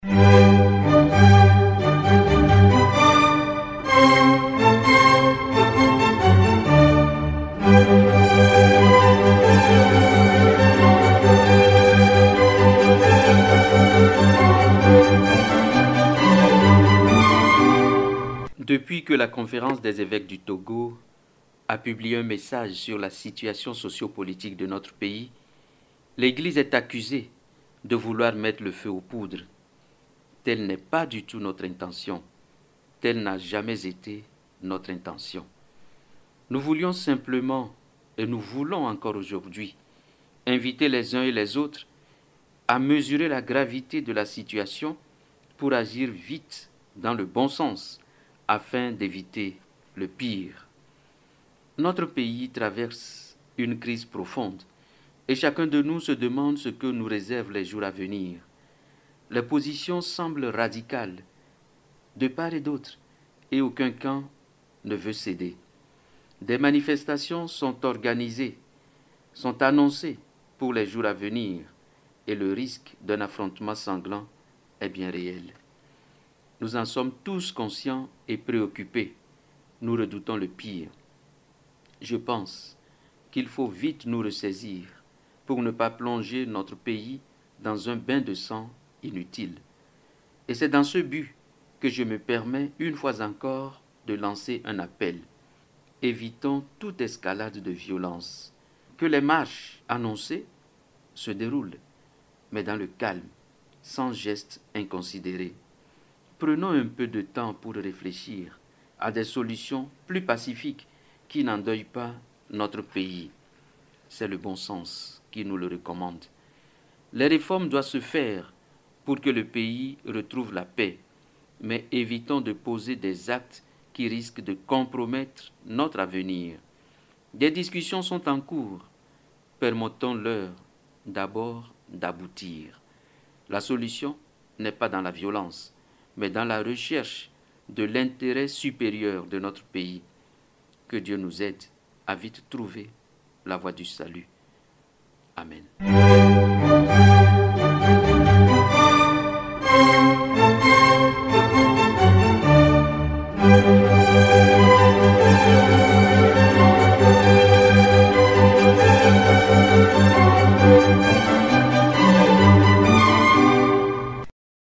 Depuis que la conférence des évêques du Togo a publié un message sur la situation sociopolitique de notre pays, l'Église est accusée de vouloir mettre le feu aux poudres. Telle n'est pas du tout notre intention. Telle n'a jamais été notre intention. Nous voulions simplement, et nous voulons encore aujourd'hui, inviter les uns et les autres à mesurer la gravité de la situation pour agir vite dans le bon sens afin d'éviter le pire. Notre pays traverse une crise profonde et chacun de nous se demande ce que nous réservent les jours à venir. Les positions semblent radicales de part et d'autre et aucun camp ne veut céder. Des manifestations sont organisées, sont annoncées pour les jours à venir et le risque d'un affrontement sanglant est bien réel. Nous en sommes tous conscients et préoccupés. Nous redoutons le pire. Je pense qu'il faut vite nous ressaisir pour ne pas plonger notre pays dans un bain de sang inutile. Et c'est dans ce but que je me permets une fois encore de lancer un appel. Évitons toute escalade de violence. Que les marches annoncées se déroulent, mais dans le calme, sans gestes inconsidérés. Prenons un peu de temps pour réfléchir à des solutions plus pacifiques qui n'endeuillent pas notre pays. C'est le bon sens qui nous le recommande. Les réformes doivent se faire pour que le pays retrouve la paix, mais évitons de poser des actes qui risquent de compromettre notre avenir. Des discussions sont en cours. Permettons-leur d'abord d'aboutir. La solution n'est pas dans la violence, mais dans la recherche de l'intérêt supérieur de notre pays. Que Dieu nous aide à vite trouver la voie du salut. Amen.